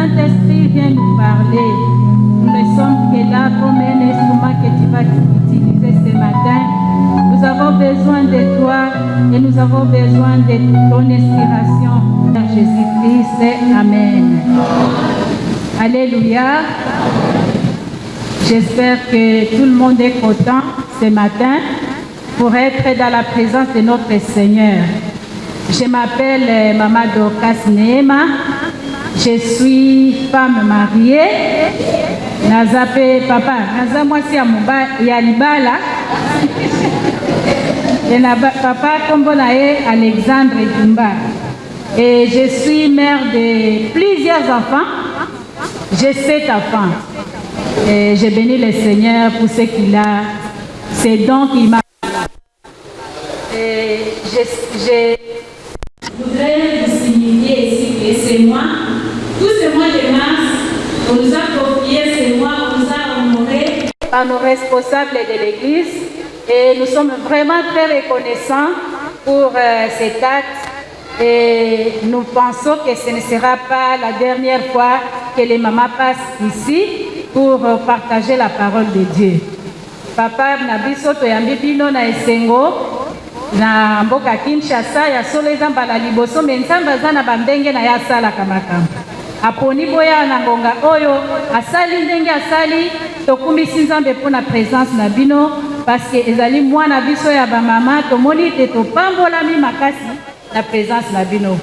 Saint-Esprit vient nous parler. Nous ne sommes que là comme un instrument que tu vas utiliser ce matin. Nous avons besoin de toi et nous avons besoin de ton inspiration. Père Jésus-Christ, Amen. Alléluia. J'espère que tout le monde est content ce matin pour être dans la présence de notre Seigneur. Je m'appelle Maman Dorcas Neema. Je suis femme mariée. Nazape papa, naza mwasi ya libala. Et papa tombe nae Alexandre Dumba. Et je suis mère de plusieurs enfants. J'ai 7 enfants. Et je bénis le Seigneur pour ce qu'il a. C'est donc il m'a. Et je voudrais vous signifier ici que c'est moi. Tout ce mois de mars, on nous a confié ce mois, on nous a honorés par nos responsables de l'Église. Et nous sommes vraiment très reconnaissants pour cet acte. Et nous pensons que ce ne sera pas la dernière fois que les mamans passent ici pour partager la parole de Dieu. Papa Nabiso toyambi bino na esengo na mboka Kinshasa ya solo ezamba na liboso menzamba zana bandenge na ya sala kamaka. Aponi boya na ngonga oyo asali ndenge asali tokumisi nzambe pona présence na bino parce que ezali mwana biso ya ba mama tomoni te topambola mi makasi la présence na bino.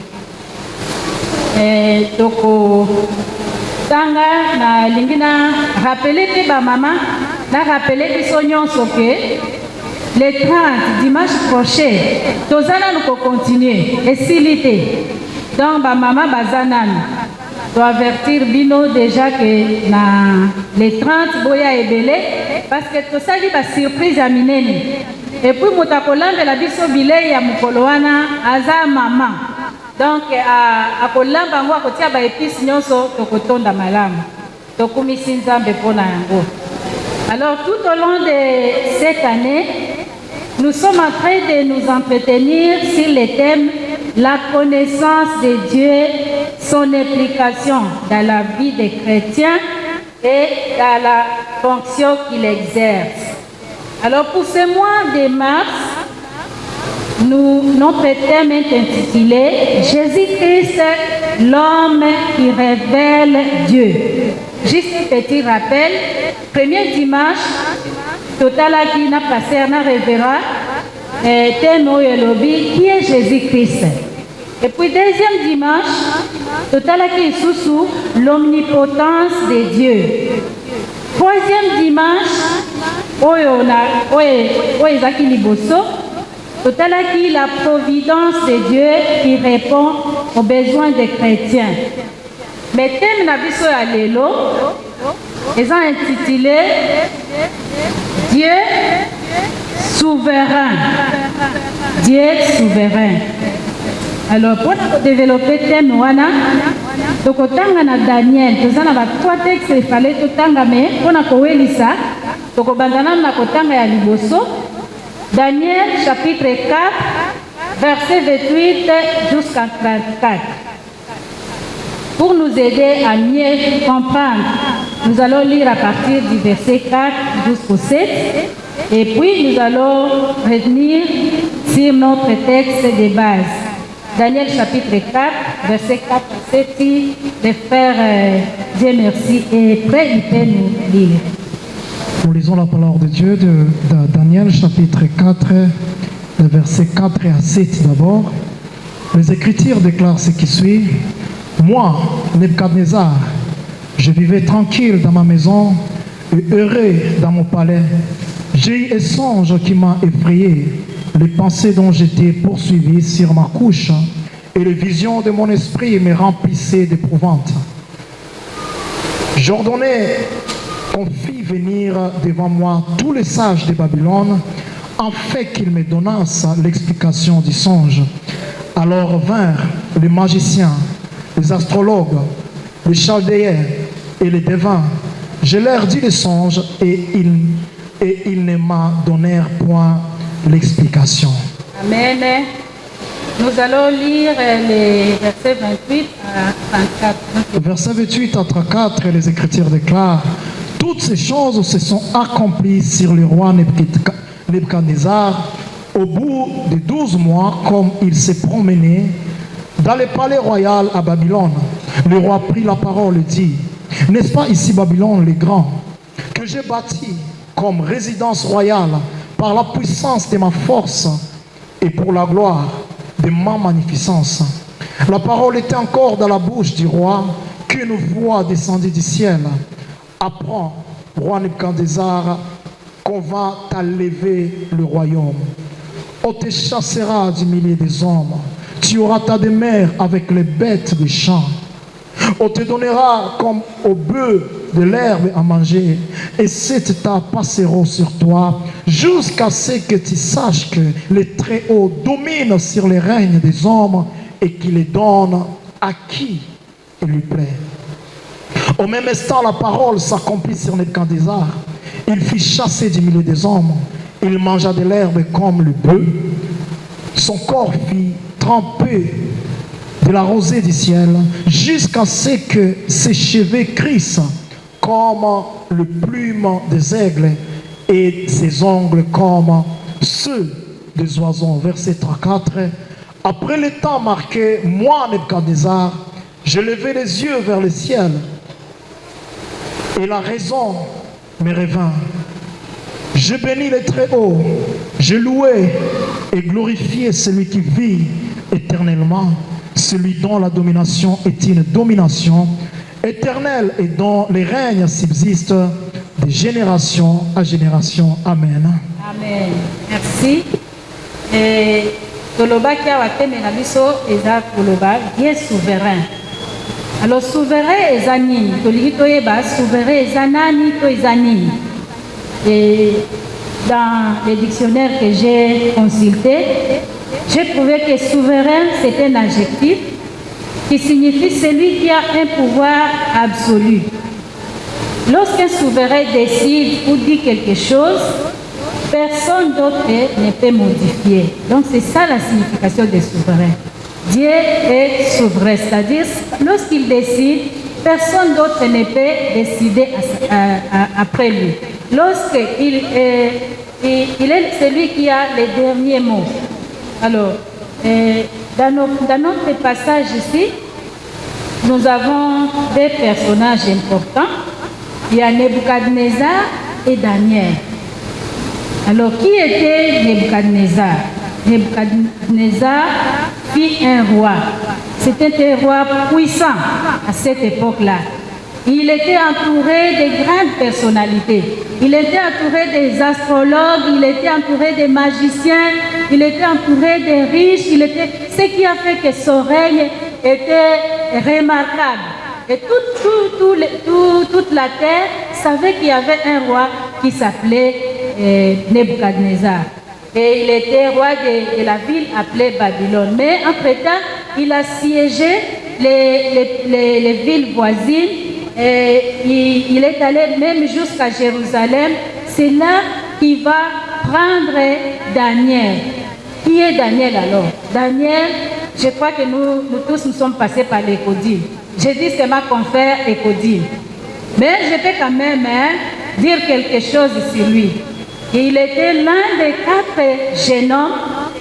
Toko tanga na lingina rappeler te ba mama na rappeler biso nyonso ke le 30 dimanche prochain tozala nous continuer et silité donc ba mama bazanani doit avertir bino déjà que na les 30 boya ebele parce que tout ça li ba surprise à minene et puis mutakolamba la biso bilei ya mukolo wana aza mama donc a kolamba ngo akotia ba épices nyonso tokotonda malamu tokumisi nzambe pona yango. Alors tout au long de cette année nous sommes en train de nous entretenir sur le thème la connaissance de Dieu, son implication dans la vie des chrétiens et dans la fonction qu'il exerce. Alors pour ce mois de mars, notre thème est intitulé Jésus-Christ, l'homme qui révèle Dieu. Juste un petit rappel, premier dimanche, Total qui n'a passé un révérend, thème Oyelobi, qui est Jésus-Christ. Et puis deuxième dimanche, Total qui est sous l'omnipotence de Dieu. Troisième dimanche, Oyezaki Liboso, Total qui la providence de Dieu qui répond aux besoins des chrétiens. Mais thème Nabiso Alelo, ils ont intitulé Dieu souverain. Dieu souverain. Alors, pour développer le thème, donc autant na Daniel, nous avons 3 textes, il fallait tout tanga mais on a couvert ça. Donc au bandana na kotanga ya liboso. Daniel chapitre 4, verset 28 jusqu'à 34. Pour nous aider à mieux comprendre, nous allons lire à partir du verset 4 jusqu'au 7 et puis nous allons revenir sur notre texte de base. Daniel chapitre 4, verset 4 à 7, si le frère Dieu merci est prêt, il peut nous lire. Nous lisons la parole de Dieu de Daniel chapitre 4, verset 4 à 7 d'abord. Les Écritures déclarent ce qui suit. Moi, Nebuchadnezzar, je vivais tranquille dans ma maison et heureux dans mon palais. J'ai eu un songe qui m'a effrayé, les pensées dont j'étais poursuivi sur ma couche et les visions de mon esprit me remplissaient d'épouvante. J'ordonnais qu'on fit venir devant moi tous les sages de Babylone afin qu'ils me donnassent l'explication du songe. Alors vinrent les magiciens, les astrologues, les chaldéens et les devins. Je leur dis le songe et ils ne m'en donnèrent point l'explication. Amen. Nous allons lire les versets 28 à 34. Verset 28 à 34, les Écritures déclarent: toutes ces choses se sont accomplies sur le roi Nebuchadnezzar au bout de 12 mois, comme il s'est promené dans le palais royal à Babylone. Le roi prit la parole et dit: n'est-ce pas ici Babylone le grand, que j'ai bâti comme résidence royale par la puissance de ma force et pour la gloire de ma magnificence? La parole était encore dans la bouche du roi qu'une voix descendit du ciel: apprends, roi Nebuchadnezzar, qu'on va t'enlever le royaume. On te chassera du milieu des hommes. Tu auras ta demeure avec les bêtes des champs. On te donnera comme au bœuf de l'herbe à manger, et cette table passera sur toi, jusqu'à ce que tu saches que le Très-Haut domine sur les règnes des hommes et qu'il les donne à qui il lui plaît. Au même instant, la parole s'accomplit sur Nebuchadnezzar. Il fut chassé du milieu des hommes. Il mangea de l'herbe comme le bœuf. Son corps fut trempé de la rosée du ciel, jusqu'à ce que ses cheveux crissent comme le plume des aigles et ses ongles comme ceux des oiseaux. Verset 34. Après le temps marqué, moi, Nebuchadnezzar, je levai les yeux vers le ciel, et la raison me revint. Je bénis le Très-Haut, je louai et glorifiai celui qui vit éternellement, celui dont la domination est une domination éternelle et dont les règnes subsistent de génération à génération. Amen. Amen. Merci. Toloba qui a wateme na biso eza toloba Dieu souverain. Alors souverain eza nini? Tolingi toyeba souverain eza nani to eza nini? Et dans les dictionnaires que j'ai consultés, j'ai trouvé que souverain, c'est un adjectif qui signifie celui qui a un pouvoir absolu. Lorsqu'un souverain décide ou dit quelque chose, personne d'autre ne peut modifier. Donc c'est ça la signification des souverains. Dieu est souverain, c'est-à-dire lorsqu'il décide, personne d'autre ne peut décider après lui. Lorsqu'il est celui qui a les derniers mots. Alors, dans notre passage ici, nous avons deux personnages importants. Il y a Nebuchadnezzar et Daniel. Alors, qui était Nebuchadnezzar? Nebuchadnezzar fut un roi. C'était un roi puissant à cette époque-là. Il était entouré de grandes personnalités. Il était entouré des astrologues, il était entouré des magiciens, il était entouré des riches. Ce qui a fait que son règne était remarquable. Et toute la terre savait qu'il y avait un roi qui s'appelait Nebuchadnezzar. Et il était roi de la ville appelée Babylone. Mais entre-temps, il a siégé les villes voisines. Et il est allé même jusqu'à Jérusalem. C'est là qu'il va prendre Daniel. Qui est Daniel alors? Daniel, je crois que nous tous nous sommes passés par l'Écodile. J'ai dit c'est ma confrère Écodile. Mais je peux quand même dire quelque chose sur lui. Il était l'un des 4 jeunes hommes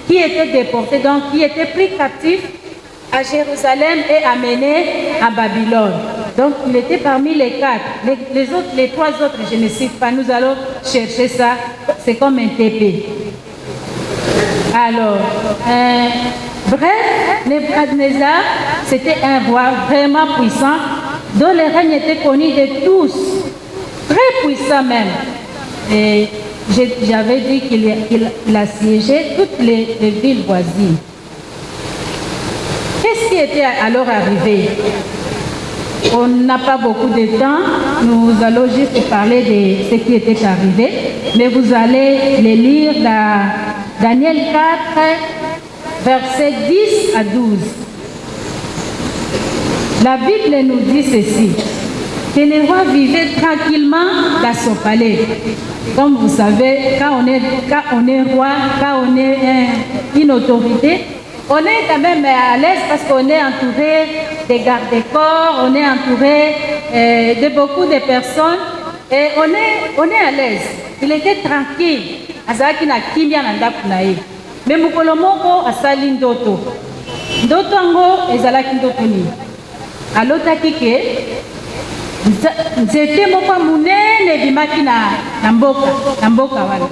qui étaient déportés, donc qui étaient pris captifs à Jérusalem et amenés à Babylone. Donc il était parmi les 4. Les 3 autres, je ne cite pas, nous allons chercher ça, c'est comme un TP. Alors, bref, Nebuchadnezzar, c'était un roi vraiment puissant, dont le règne était connu de tous, très puissant même. Et j'avais dit qu'il a siégé toutes les villes voisines. Qu'est-ce qui était alors arrivé? On n'a pas beaucoup de temps, nous allons juste parler de ce qui était arrivé, mais vous allez les lire dans Daniel 4, versets 10 à 12. La Bible nous dit ceci, que le roi vivait tranquillement dans son palais. Comme vous savez, quand on est roi, quand on est une autorité, on est quand même à l'aise parce qu'on est entouré des gardes-corps, on est entouré de beaucoup de personnes et on est à l'aise. Il était tranquille. Azaki na kimia na ndaku na ye. Mais mukolo moko asali ndoto. Ndoto ango ezalaki ndoto ni. Alotaki ke nzete moko munene bimaki na mboka wana.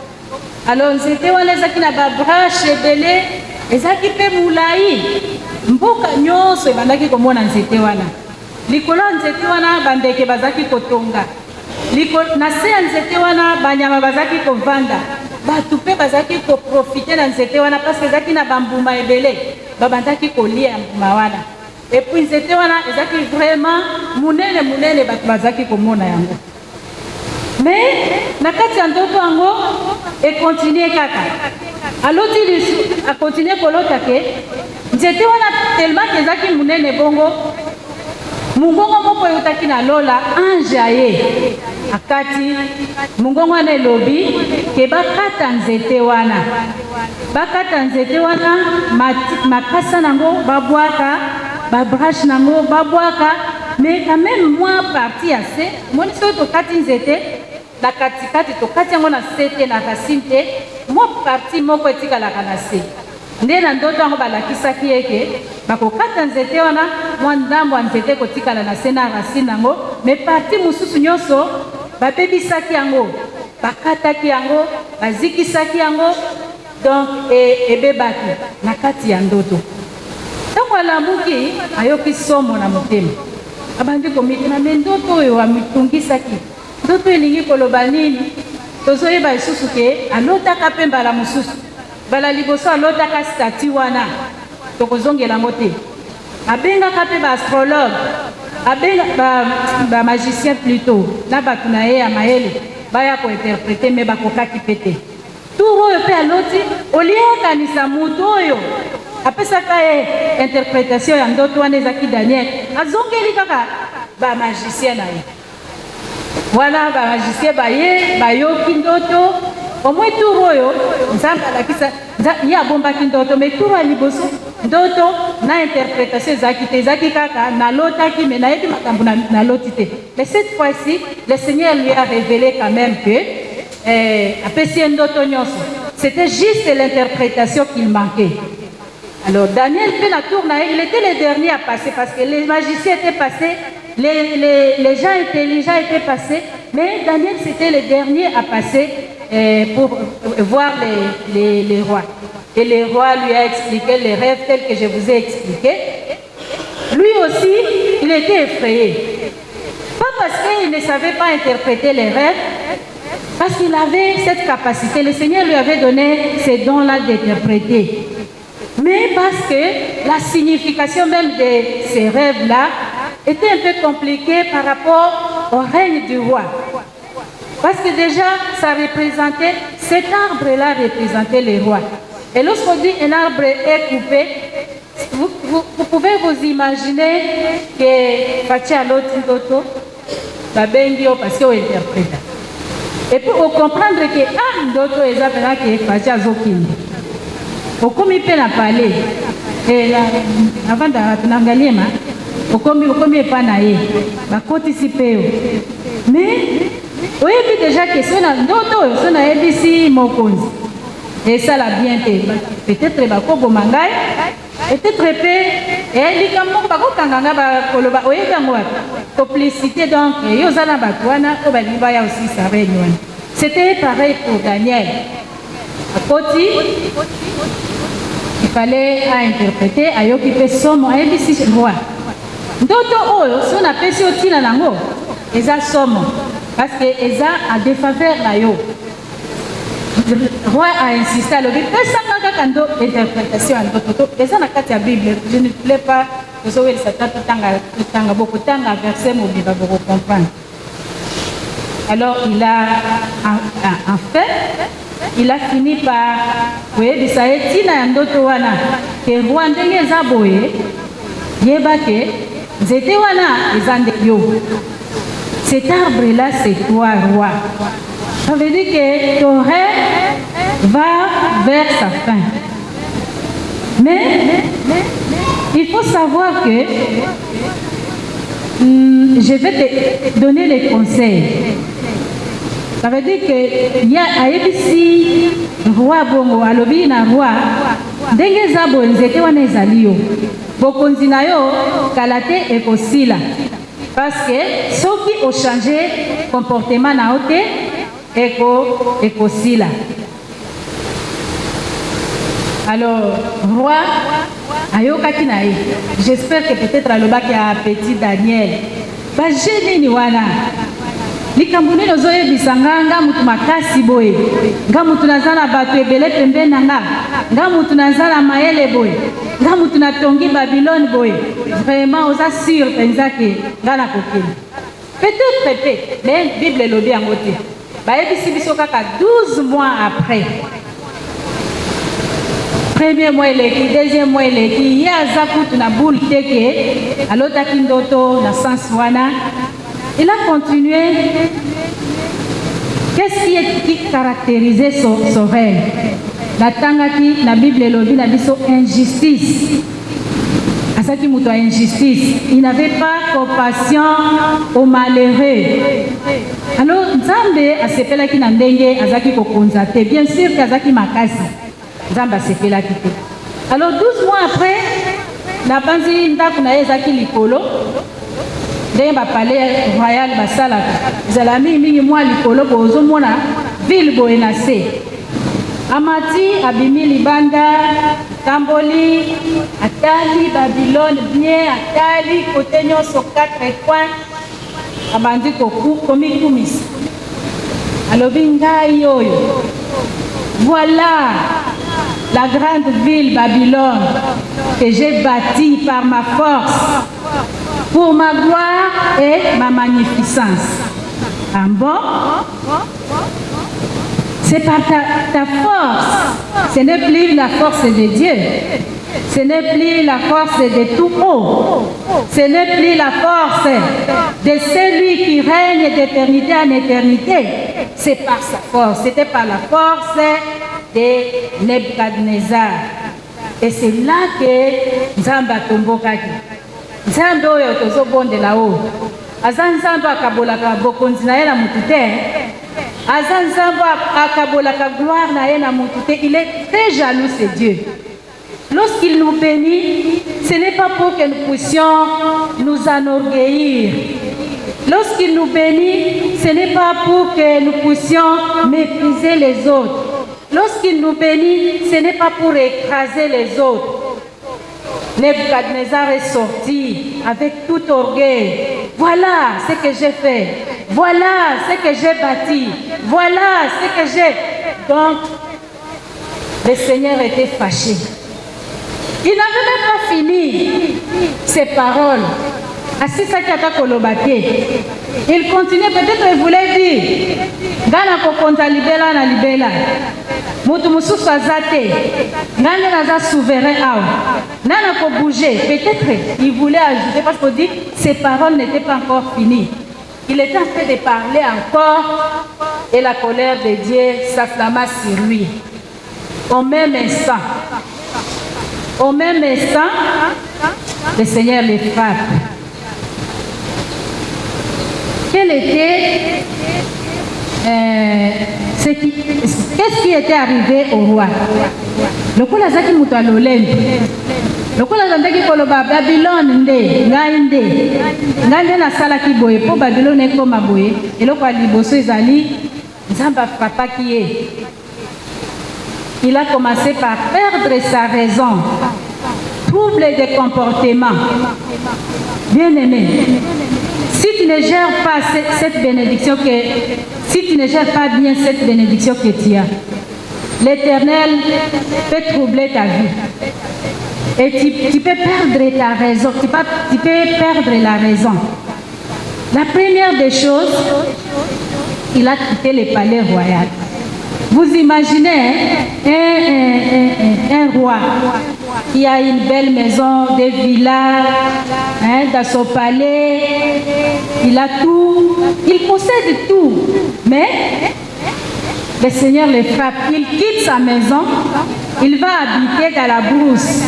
Alors nzete wana ezaki na ba branche ebele ezaki pe mulai. Mboka nyonso ebandaki komona nzete wana. Likolo nzete wana bandeke bazaki kotonga. Na se ya nzete wana banyama bazaki kovanda. Batu pe bazaki ko profiter na nzete wana parce que ezaki na bambuma ebele. Babandaki kolia mbuma wana. Et puis nzete wana ezaki vraiment munene batu bazaki komona yango. Mais na kati ya ndoto yango e continue kaka. Aloti lisu a continue kolota ke nzete wana tellement ezaki munene bongo mungongo moko yutaki na lola ange aye akati mungongo wana elobi ke bakata nzete wana makasa nango babwaka babrache nango babwaka mais quand même moi partie assez moni so tokati nzete na katikati tokati yango na sete na racine te moi partie moko etikalaka na se nde na ndoto yango balakisaki eke bakokata nzete wana mwa ndambo ya nzete kotikala na se na racine yango mais partie mosusu nyonso babebisaki yango bakataki yango bazikisaki yango donc ebebaki na kati ya ndoto. Ntango alamuki ayoki somo na motema abandi komituna me ndoto oyo amitungisaki ndoto elingi koloba nini tozoyeba lisusu ke alotaka mpe mbala mosusu mbala liboso alotaka stati wana tokozongela yango te abengaka mpe baastrologue abenga bamagicien plutôt na bato na ye ya mayele baya kointerprete me bakokaki mpe te tour oyo mpe aloti oliekanisa moto oyo apesaka ye interprétation ya ndoto wana ezaki Daniel azongeli kaka bamagicien na ye wana bamagicien baye bayoki ndoto omwe tour oyo nzambe alakisa ye abombaki ndoto me tour ya liboso ndoto na interprétation ezalaki te ezalaki kaka nalotaki me nayebi makambo naloti te mais cette fois-ci le Seigneur lui a révélé quand même que apesi ye ndoto nyonso c'était juste l'interprétation qu'il manquait. Alors Daniel fait la tour, il était le dernier à passer parce que les magiciens étaient passés, les gens intelligents étaient passés, mais Daniel c'était le dernier à passer pour voir les rois. Et le roi lui a expliqué les rêves tels que je vous ai expliqués. Lui aussi, il était effrayé. Pas parce qu'il ne savait pas interpréter les rêves, parce qu'il avait cette capacité. Le Seigneur lui avait donné ces dons-là d'interpréter. Mais parce que la signification même de ces rêves-là était un peu compliquée par rapport au règne du roi. Parce que déjà, ça représentait, cet arbre-là représentait les rois. Et lorsqu'on dit un arbre est coupé, vous pouvez vous imaginer que Fatia Lotindoto, Babengio, parce qu'on interprète. Et puis, on comprendre que, Ndoto est appelé que Fatia Zokini. Okomi pe na parler et avant d'angalia ma okomi pa na ye bakotisi pe yo mais oyebi déjà que sona ndoto sona ebisi mokonzi et ça la bien te peut-être bakoboma ngai peut-être pe likambo bakokanga bakoloba oyebi yango wapi complicité donc yo zala bato wana o balingi baya aussi ça réunion. C'était pareil pour Daniel akoti il fallait interpréter ayoki pe somo ayebisi roi ndoto oyo so na pesi otina nango eza somo parce que eza a défaveur na yo. Roi a insisté alobi pesanga kaka ndo interprétation ya ndoto eza na kati ya Bible. Je ne voulais pas tozowelisa ta totanga bokotanga verset mobimba bokocomprendre. Alors il a en fait il a fini par koyebisa ye ntina ya ndoto wana ke roi ndenge eza boye yeba ke nzete wana eza nde yo. Cet arbre là c'est toi roi. Ça veut dire que ton rêve va vers sa fin. Mais il faut savoir que je vais te donner les conseils. Ça veut dire que il y a ici roi bongo alobi na roi ndenge za bonzete wana ezali yo bokonzi na yo kala te ekosila parce que soki ochange comportement na yo te ekosila. Alors roi ayokaki na ye, j'espère que peut-être alobaki a petit Daniel baje nini wana likambo nini ozoyebisa nga mutu makasi boye, nga mutu naza na bato ebele pembeni na nga mutu naza na mayele boye, nga mutu natongi Babylone boye, vraiment oza sûr penza ke nga nakokende peut-être pe mais Bible elobi yango te, bayebisi biso kaka 12 mois après. Premier mois eleki, deuxième mois eleki, ye aza kutu na boule teke alotaki ndoto na sens wana. Il a continué. Qu'est-ce qui caractérisait son règne? La tangaki, la Bible elobi na biso injustice. Asaki muto a injustice. Il n'avait pas compassion aux malheureux. Alors Nzambe asepelaki na ndenge azaki kokonza te. Bien sûr qu'azaki makasi. Nzambe asepelaki te. Alors 12 mois après, na banzi ndako na ye ezaki likolo. Ndenge bapalais royal basalaka ezala mingi mwa likolo bozomona ville boye na se amati abimi libanda tamboli atali Babylone bien atali kote nyonso 4 coins abandi komikumisa alobi ngai oyo voilà la grande ville Babylone que j'ai bâtie par ma force pour ma gloire et ma magnificence. Ah bon? C'est par ta force. Ce n'est plus la force de Dieu. Ce n'est plus la force de tout haut. Ce n'est plus la force de celui qui règne d'éternité en éternité. C'est par sa force. C'était par la force de Nebuchadnezzar. Et c'est là que Nzamba tombokaki. Nzambe oyo tozobondela oyo aza Nzambe akabolaka bokonzi na ye na mutu te, aza Nzambe akabolaka gloire na ye na mutu te. Il est très jaloux, c'est Dieu. Lorsqu'il nous bénit, ce n'est pas pour que nous puissions nous enorgueillir. Lorsqu'il nous bénit, ce n'est pas pour que nous puissions mépriser les autres. Lorsqu'il nous bénit, ce n'est pas pour écraser les autres. Nebuchadnezzar est sorti avec tout orgueil. Voilà ce que j'ai fait. Voilà ce que j'ai bâti. Voilà ce que j'ai. Donc, le Seigneur était fâché. Il n'avait même pas fini ses paroles. Il continuait, peut-être il voulait dire Gana kokonza libela na libela. Mutu mususu azate. Nani naza souverain awa. Nana ko bouger. Peut-être il voulait ajouter parce qu'on dit ses paroles n'étaient pas encore finies. Il était en train de parler encore et la colère de Dieu s'afflamma sur lui. Au même instant, le Seigneur les frappe. Quel était qu'est-ce qui était arrivé au roi? Le coup lazaki mutu alolende. Le coup lazandaki koloba Babylone nde ngai na salaki boye po Babylone ekoma boye eloko ya liboso ezali Nzamba frapaki ye. Il a commencé par perdre sa raison, trouble de comportement. Bien-aimé, si tu ne gères pas cette bénédiction si tu ne gères pas bien cette bénédiction que tu as, l'Éternel peut troubler ta vie. Et tu peux perdre ta raison, tu peux perdre la raison. La première des choses, il a quitté le palais royal. Vous imaginez un roi qui a une belle maison, des villas, dans son palais, il a tout, il possède tout, mais le Seigneur le frappe. Il quitte sa maison, il va habiter dans la brousse.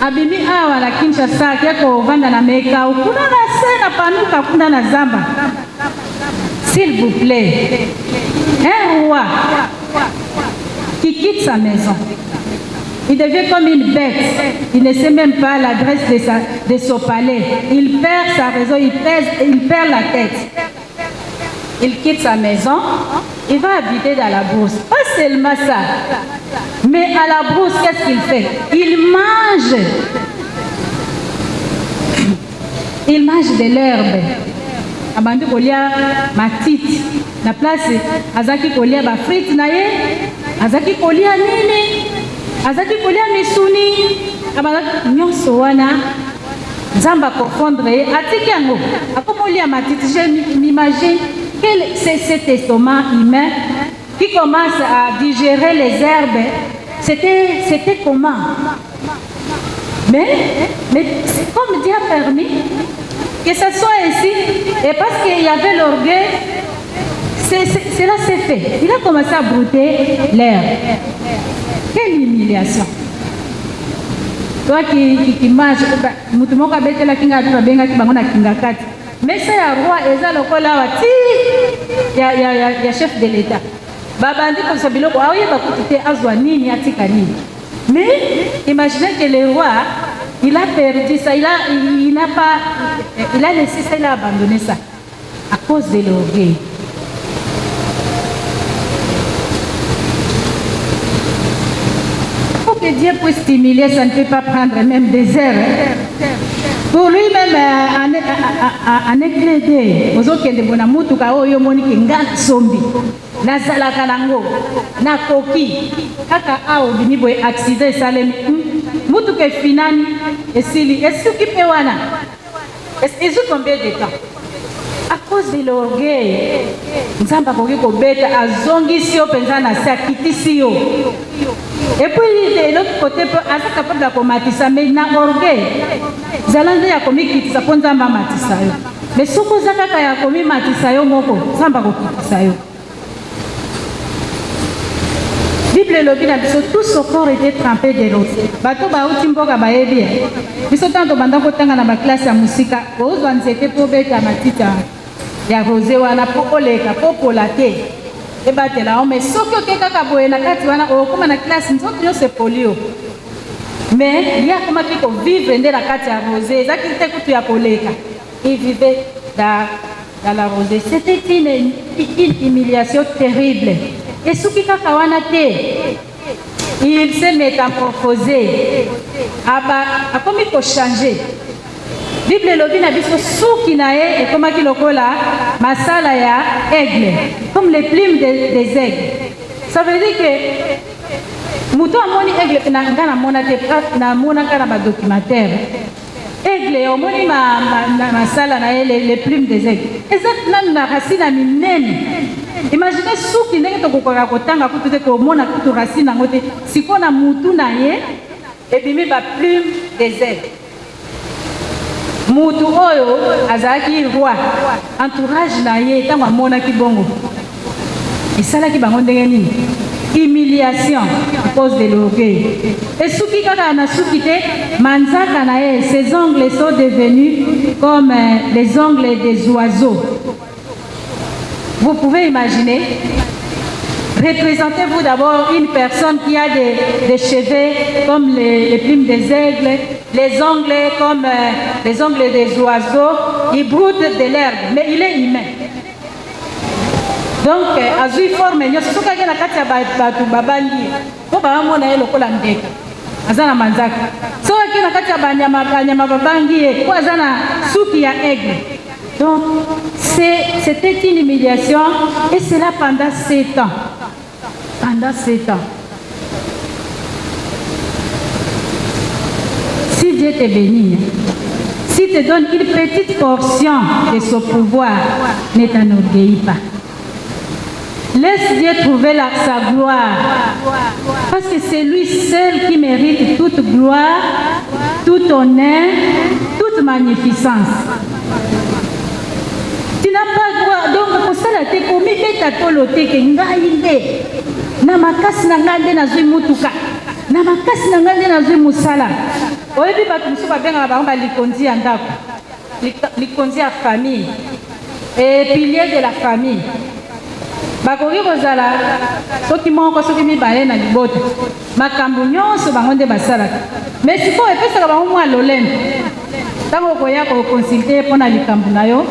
Abimi awa na Kinshasa keko vanda na meka ukuna na sena panuka kuna na zamba. S'il vous plaît, un roi qui quitte sa maison, il devient comme une bête. Il ne sait même pas l'adresse de son palais. Il perd sa raison, il perd la tête. Il quitte sa maison, il va habiter dans la brousse. Pas seulement ça, mais à la brousse, qu'est-ce qu'il fait? Il mange. Il mange de l'herbe. Abandi kolia matiti. La place, azaki kolia ba frites naye, azaki kolia nini, azaki kolia misuni. Abandi nyonso wana. Zamba confondre. Atiki yango. Akomolia matiti. Je m'imagine. C'est cet estomac humain qui commence à digérer les herbes. C'était comment? Mais comme Dieu a permis que ce soit ici, et parce qu'il y avait l'orgueil, cela s'est fait. Il a commencé à brouter l'herbe. Quelle humiliation! Toi qui manges, mais c'est un roi et ça le cola il y a chef de l'État. Babandi comme ça biloko aoye bakutite azwa nini atika nini. Mais imaginez que le roi il a perdu ça, il a laissé ça, il a abandonné ça à cause de l'orgueil. Pour que Dieu puisse stimuler, ça ne peut pas prendre même des heures. Pour lui-même, en éclaté, aux autres qui ont des moutou kao yo moni ki ngana sombi, na zalaka nango, na koki, kaka ao binibo accident salem, moutou ke finani, esili, esu ki pewana, esu combien de temps? À cause de l'orgueil, nzamba koki ko beta azongi sio penzana sa kiti sio. Et puis de l'autre côté, à capable de combattre mais na orgueil. Zalande ya komi kitisa ponza mama tisayo. Mais soko zakaka ya komi matisayo moko, zamba ko kitisayo. Bible lobi na biso tout son corps était trempé de rose. Bato ba uti mboka ba yebi. Biso tanto banda ko tanga na ba classe ya musika, ozwa nzete po beta matita ya rose wana po oleka po polate. Et batela mais soki okeka boye na kati wana okoma na classe nzoto yo se polio. Mais il y a comment qu'il faut vivre dans la carte à rosée. Ça qui était coutu à poleka. Il vivait dans la rosée. C'était une humiliation terrible. Et ce qui il s'est métamorphosé. A comment il faut changer. Bible lobi na biso souki nae et comment qu'il okola masala ya aigle comme les plumes des aigles. Ça veut dire que muto amoni aigle na ngana mona te na mona kana ba documentaire. Aigle omoni masala na les plumes des aigles. Exactement na racine minene. Imaginez souki ndenge to kokoka kotanga kutu ko mona kutu racine ngote sikona mutu na ye et bimi ba plume des aigles. Mutu oyo azaki roi entourage na ye tango amona kibongo esalaki bango ndenge nini humiliation à cause de l'orgueil et suki kaka na suki te manzaka na ye ses ongles sont devenus comme les ongles des oiseaux. Vous pouvez imaginer. Représentez-vous d'abord une personne qui a des cheveux comme les plumes des aigles, les ongles comme les ongles des oiseaux. Il broute de l'herbe, mais il est humain. Donc, azui forme, nous sommes tous na kati ya batu babangi. Ko ba mona yelo kola ndeka. Azana manzaka. So akina kati ya banyama babangi ko azana suki ya aigle. Donc, c'était une humiliation et cela pendant 7 ans. Pendant 7 ans. Si Dieu te bénit, s'il te donne une petite portion de son pouvoir, ne t'enorgueillis pas. Laisse Dieu trouver sa gloire. Parce que c'est lui seul qui mérite toute gloire, tout honneur, toute magnificence. Tu n'as pas droit. Donc, pour ça, tu es commis. kobeta tolo te ke ngai nde na makasi na ngai nde nazwi mutuka na makasi na ngai nde nazwi mosala. Oyebi bato mosusu babengaka bango balikonzi ya ndako, likonzi ya famille et pilier de la famille. Bakoki kozala soki moko soki mibale na libota makambo nyonso bango nde basalaka. Mais sikoyo epesaka bango mwa lolendo ntango okoya koconsulte mpo na likambo na yo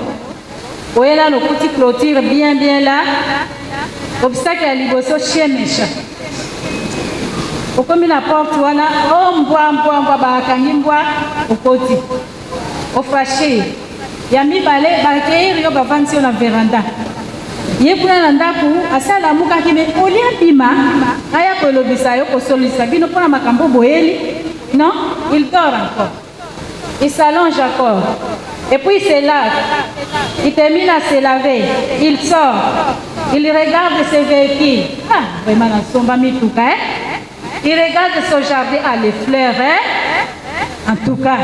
oyela lokuti clôture bien là obstacle ya liboso chien méchant okomi na porte wana mbwa bakangi mbwa okoti ofashe ya mibale bakeiri yo bavandisi yo na veranda ye kuna na ndako asala mukaki me olia bima aya kolobisa yo kosolisa bino mpona makambo boyeli. Non, il dort encore, il s'allonge encore et puis il se lave, il termine à se laver, il sort, il regarde ses véhicules. Ah, vraiment na somba mituka il regarde son jardin, ah les fleurs en tout cas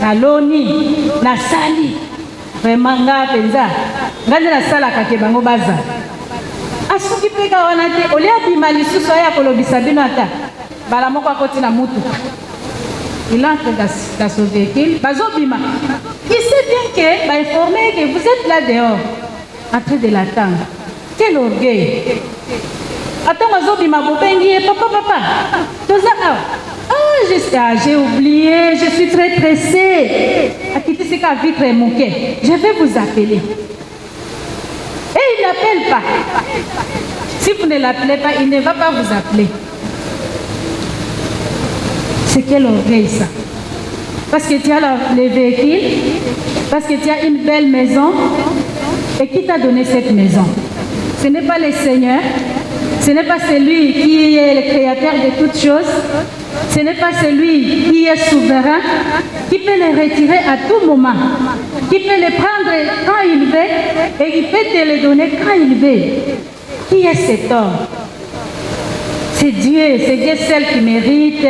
na loni na sali vraiment nga penza ngande na sala ka ke bango baza asuki peka wana te olia bima lisusu aya kolobisa bino ata bala moko akoti na mutu il entre dans son véhicule bazo bima il sait bien que ba informer que vous êtes là dehors en train de l'attendre. Quel orgueil. Attends bazo bima bobengi papa toza j'ai oublié, je suis très pressée. Akitisika vitre mouké. Je vais vous appeler. Et il n'appelle pas. Si vous ne l'appelez pas, il ne va pas vous appeler. C'est quel orgueil ça. Parce que tu as les véhicules, parce que tu as une belle maison. Et qui t'a donné cette maison? Ce n'est pas le Seigneur. Ce n'est pas celui qui est le créateur de toutes choses. Ce n'est pas celui qui est souverain, qui peut les retirer à tout moment, qui peut les prendre quand il veut et qui peut te les donner quand il veut. Qui est cet homme? C'est Dieu seul qui mérite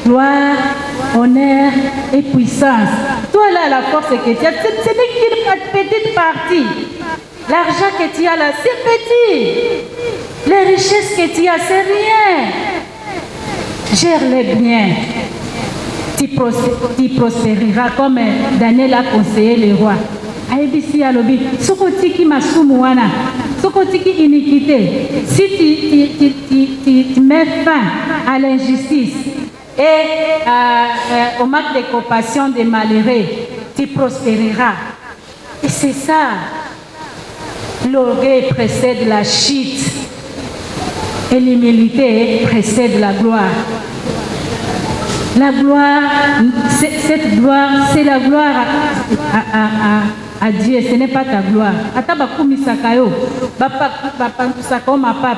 gloire, honneur et puissance. Toi là, la force que tu as, ce n'est qu'une petite partie. L'argent que tu as là, c'est petit. Les richesses que tu as, c'est rien. Gère-les bien. Tu prospéreras comme Daniel a conseillé le roi. Aïbisi alobi, sokotiki masumuana, sokotiki iniquité. Si tu mets fin à l'injustice et au manque de compassion des malheureux, tu prospéreras. Et c'est ça. L'orgueil précède la chute. Et l'humilité précède la gloire. La gloire, cette gloire, c'est la gloire à Dieu, ce n'est pas ta gloire. Ataba kumi sakayo, bapa sakao ma papa,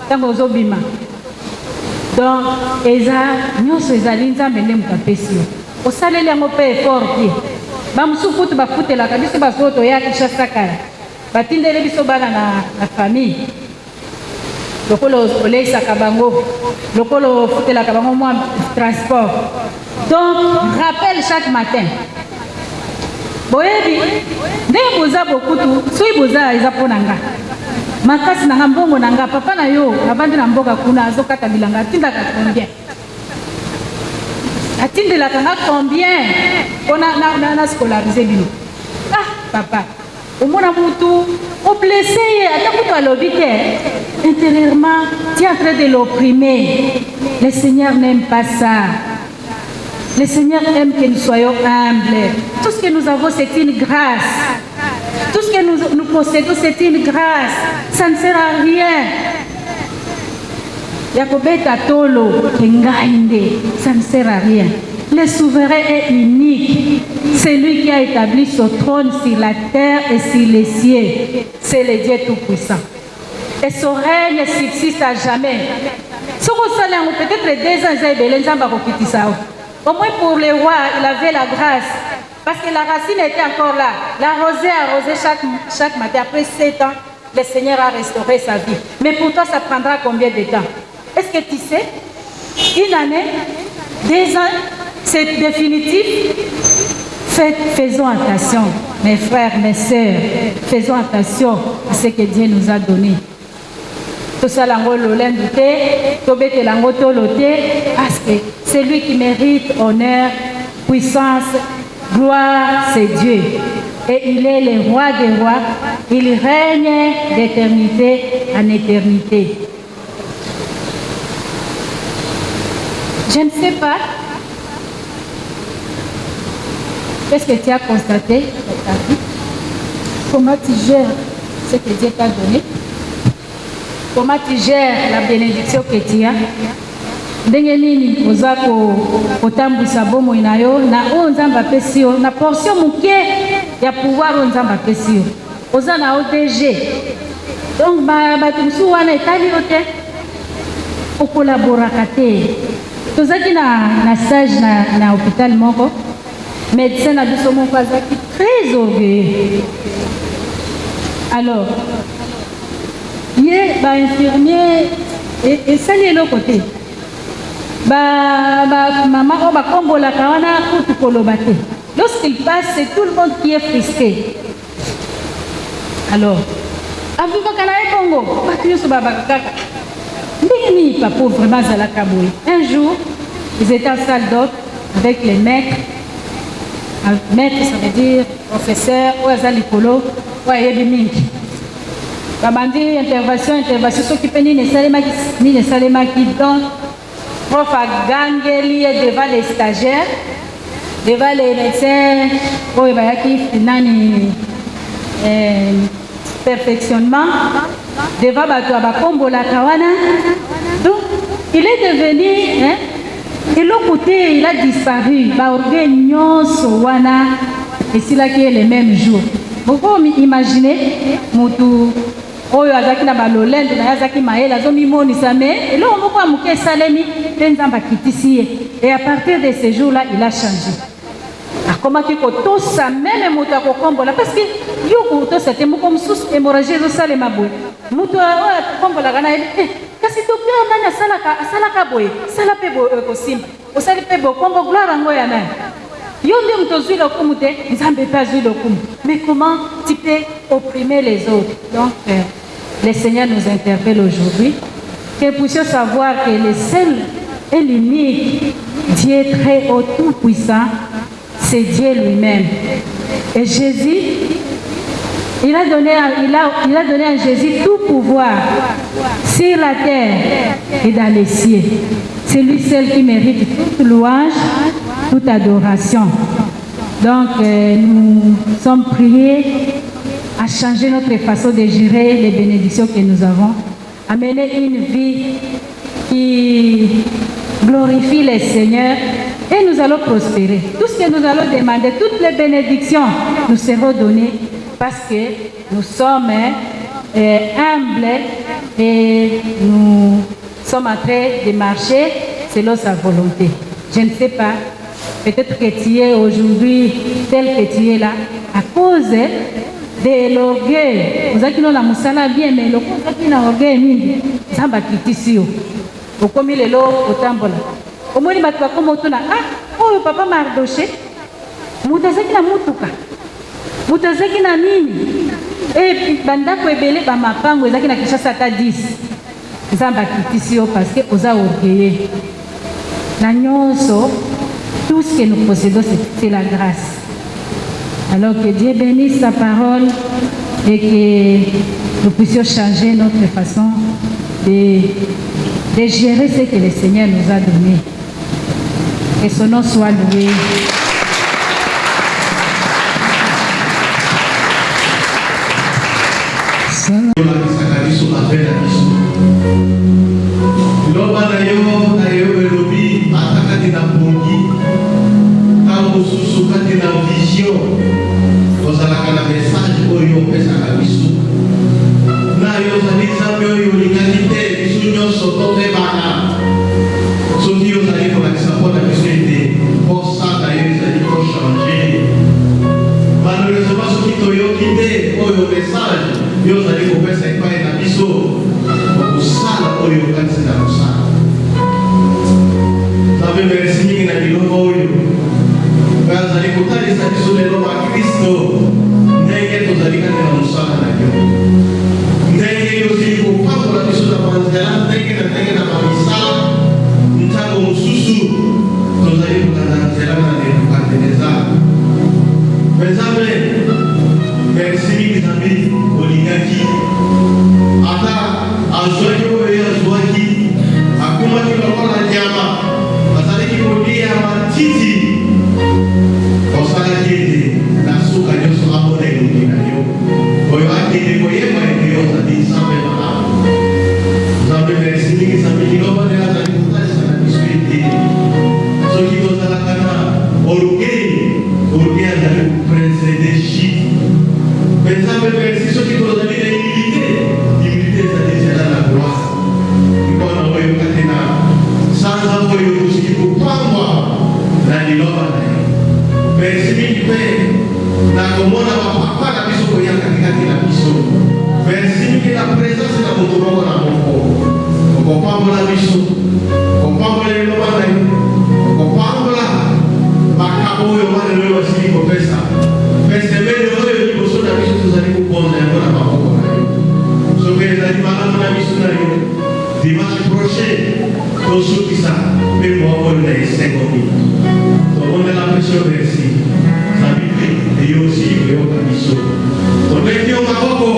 tango zobima. Donc, eza nyonso ezalinza mende mukapesi. Osaleli yango pe effort pied. Bamusukutu bafutela kabisa basoto ya Kinshasa kala. Batindele biso bana na famille. Lokolo oleisaka bango, lokolo futelaka bango mwa transport. Donc, rappelle chaque matin. Boyebi, ndenge boza bokutu, soki boza eza mpo na nga. Makasi na nga mbongo na nga, papa na yo, avandi na mboka kuna, azokata bilanga, atindaka combien? Atindelaka nga combien? Mpo na scolariser bino. Ah, papa. Omona mutu, au blessé, ata mutu alobi te, intérieurement, tu es en train de l'opprimer. Le Seigneur n'aime pas ça. Le Seigneur aime que nous soyons humbles. Tout ce que nous avons, c'est une grâce. Tout ce que nous possédons, c'est une grâce. Ça ne sert à rien. Yakobeta tolo, kengainde, ça ne sert à rien. Le souverain est unique. C'est lui qui a établi son trône sur la terre et sur les cieux. C'est le Dieu Tout-Puissant. Et son règne subsiste à jamais. Peut-être 2 ans, au moins pour le roi, il avait la grâce. Parce que la racine était encore là. La rosée arrosée chaque matin. Après 7 ans, le Seigneur a restauré sa vie. Mais pour toi, ça prendra combien de temps? Est-ce que tu sais? 1 année, 2 ans, c'est définitif. Faisons attention. mes frères, mes sœurs, faisons attention à ce que Dieu nous a donné. Tout ça, l'ango l'olendouté, tobete l'ango toloté, parce que c'est lui qui mérite honneur, puissance, gloire, c'est Dieu. Et il est le roi des rois, il règne d'éternité en éternité. Je ne sais pas, qu'est-ce que tu as constaté dans ta vie? Comment tu gères ce que Dieu t'a donné? Comment tu gères la bénédiction que tu as? Ndenge nini oza kotambwisa bomoi na yo na oyo Nzambe apesi yo na portion moke ya pouvoir oyo Nzambe apesi yo oza na ODG. Donc bato mosusu wana etali yo te okolaboraka te. Tozaki na stage na hôpital moko, médecin na biso moko azaki très orgueilleux. Alors ye bainfirmier esali eloko te, maman oyo bakombolaka wana kutu koloba te. Lorsqu'il passe, c'est tout le monde qui est frustré. Alors avivaka na ye bongo bato nyonso babaka kaka ndenge nini papa vraiment azalaka boye. Un jour ils étaient en salle d'ordre avec les maîtres. Maître, ça veut dire professeur oyo aza likolo oyo ayebi mingi. Babandi intervention soki mpe nini esalemaki. Donc prof agangeli devant les stagiaires, devant les médecins oyo bayaki nani perfectionnement, devant bato abakombolaka wana. Donc il est devenu eloko te, il a disparu. Baorgueil nyonso wana esilaki le même jour. Vous pouvez imaginer mutu oyo azaki na balolende na yazaki mayele azomimonisa me eloko moko ya moke esalemi mpe Nzambe akitisi ye. Et à partir de ce jour-là, il a changé. Akomaki kotosa meme moto akokombola parce que yo kotosa te moko mosusu hémorragie ezosalema boye. Moto oyo akombolaka na ye kasi docteur nani asalaka boye sala mpe boye ekosimba osali mpe bokombo gloire yango ya nani. Yo nde moto ozwi lokumu te, Nzambe mpe azwi lokumu. Mais comment tu peux opprimer les autres? Donc le Seigneur nous interpelle aujourd'hui que nous puissions savoir que le seul et l'unique Dieu très haut, tout puissant, c'est Dieu lui-même. Et Jésus, il a donné à Jésus tout pouvoir sur la terre et dans les cieux. C'est lui seul qui mérite toute louange, toute adoration. Donc nous sommes priés à changer notre façon de gérer les bénédictions que nous avons, à mener une vie qui glorifie le Seigneur et nous allons prospérer. Tout ce que nous allons demander, toutes les bénédictions nous seront données parce que nous sommes humbles et nous sommes en train de marcher selon sa volonté. Je ne sais pas, peut-être que tu es aujourd'hui tel que tu es là à cause de l'orgueil. Vous avez dit la musala bien, mais l'orgueil est un orgueil mingi. Nzambe akitisi yo. Okomi lelo otambola. Omoni bato bakoma otuna oyo papa Mardoché. Mutu azaki na mutuka. Mutu azaki na nini? Et bandako ebele bamapango ezaki na Kinshasa ata 10. Nzambe akitisi yo parce que oza orgueilleux. Na nyonso, tout ce que nous possédons, c'est la grâce. Alors que Dieu bénisse sa parole et que nous puissions changer notre façon de gérer ce que le Seigneur nous a donné. Que son nom soit loué. Merci. nzambe olingaki ata azwaki oyo azwaki akomaki lokola nyama azalaki kolia matiti osalaki ete na suka nyonso amona elongi na yo oyo akende koyeba ete yo ozali nzambe malamu nzambe merci mingi nzambe liloba nde azali kotalisa na biso ete soki tozalaka na orgueil azali kopresede shite mpe nzambe merci soki tozali na humilité ezali ezala na gloire mpona oyoka te na sanza oyo tosoki kopangwa na liloba na ye merci mingi mpe na komona bapapa na biso koya katikati na biso merci mingi na présence na moto moko na moko okopambola biso okopambola liloba na ye okopambola makambo oyo wana oyo basili kopesa pesemene oyo liboso na biso tozali kobonza yango na maboko na yo soki ezali malamu na biso na yo dimanche prochain tosukisa mpe mwa oyo na esengo mingi tobondela peso merci sabi mpe eyo osi koyoka biso tobeti yo maboko